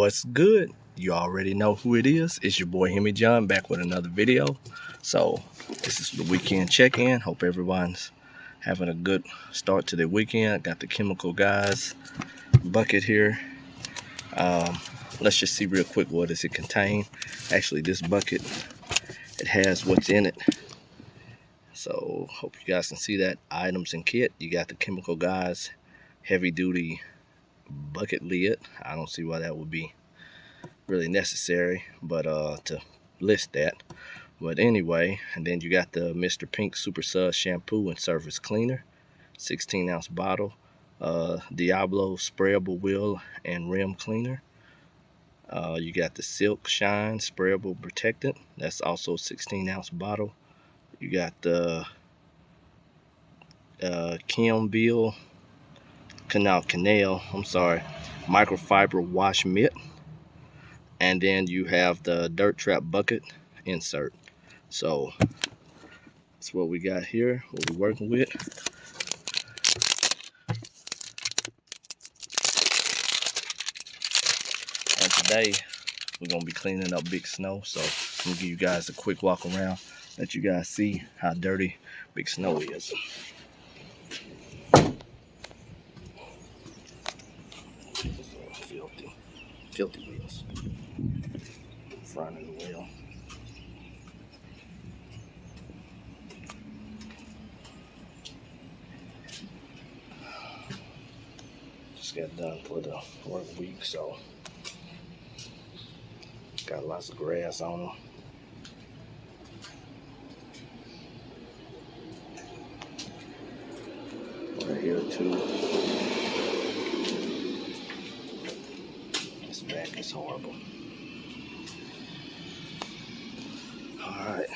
What's good? You already know who it is. It's your boy Hemi John back with another video. So this is the weekend check-in. Hope everyone's having a good start to their weekend. Got the Chemical Guys bucket here. Let's just see real quick what does it contain. Actually, this bucket, it has what's in it. So hope you guys can see that. Items and kit. You got the Chemical Guys heavy duty bucket lid. I don't see why that would be really necessary, but to list that. But anyway, and then you got the Mr. Pink Super Suds shampoo and surface cleaner, 16-ounce bottle. Diablo sprayable wheel and rim cleaner. You got the Silk Shine sprayable protectant, that's also a 16-ounce bottle. You got the Canal microfiber wash mitt, and then you have the Dirt Trap bucket insert. So that's what we got here, what we're working with. And today we're gonna be cleaning up Big Snow. So I'm gonna give you guys a quick walk around, let you guys see how dirty Big Snow is. Filthy wheels. Front of the wheel. Just got done for the work week, so got lots of grass on them. Right here too. This back is horrible. Alright,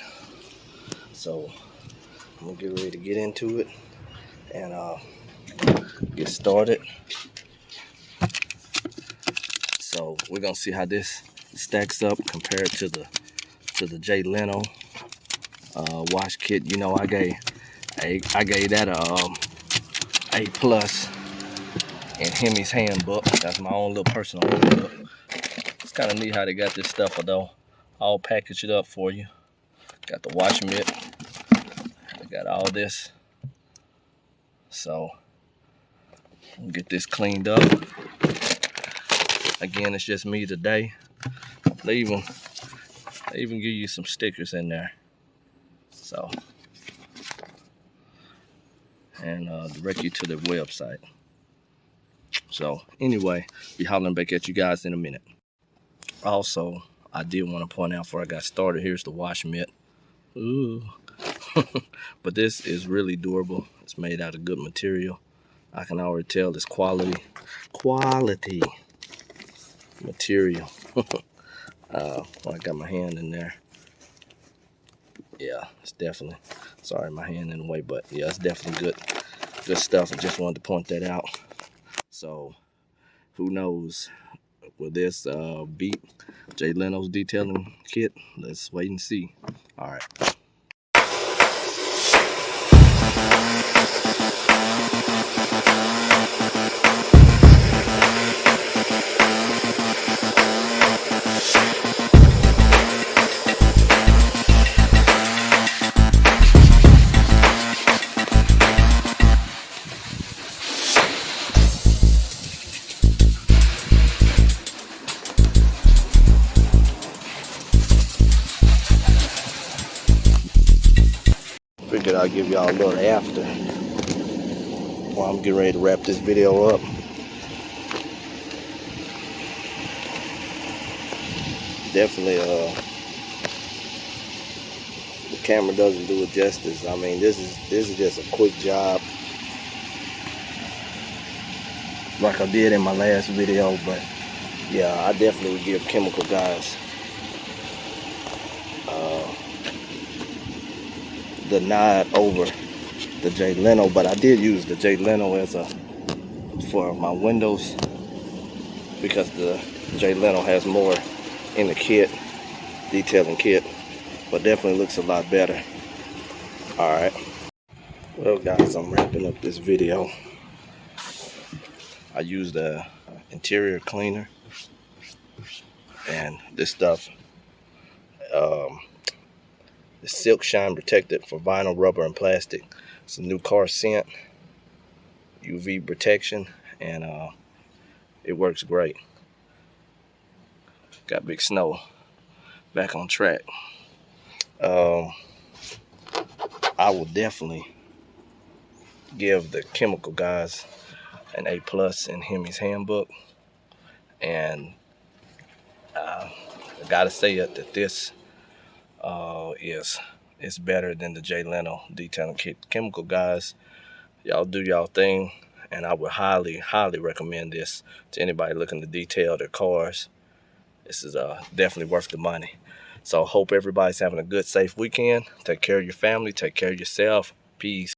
so I'm gonna get ready to get into it and get started. So we're gonna see how this stacks up compared to the Jay Leno wash kit. You know, I gave that a A+ in Hemi's handbook. That's my own little personal handbook. It's kind of neat how they got this stuff though, all packaged up for you. Got the wash mitt. They got all this. So we'll get this cleaned up. Again, it's just me today. They even give you some stickers in there. So, and direct you to their website. So anyway, be hollering back at you guys in a minute. Also, I did want to point out before I got started, here's the wash mitt. Ooh. But this is really durable. It's made out of good material. I can already tell it's quality material. I got my hand in there. Yeah, it's definitely, sorry, my hand in the way, but yeah, it's definitely good stuff. I just wanted to point that out. So who knows, will this beat Jay Leno's detailing kit? Let's wait and see. All right. Figured I'll give y'all a little after while I'm getting ready to wrap this video up. Definitely the camera doesn't do it justice. I mean, this is just a quick job like I did in my last video, but yeah, I definitely would give Chemical Guys the nod over the Jay Leno, but I did use the Jay Leno for my windows because the Jay Leno has more in the kit, detailing kit, but definitely looks a lot better. All right, well guys, I'm wrapping up this video. I used the interior cleaner And this stuff, the silk shine protected for vinyl, rubber, and plastic. It's a new car scent, UV protection, and it works great. Got Big Snow back on track. I will definitely give the Chemical Guys an A+ in Hemi's handbook, and I gotta say it that this is better than the Jay Leno detailing kit. Chemical Guys, y'all do y'all thing, and I would highly recommend this to anybody looking to detail their cars. This is definitely worth the money. So hope everybody's having a good, safe weekend. Take care of your family. Take care of yourself. Peace.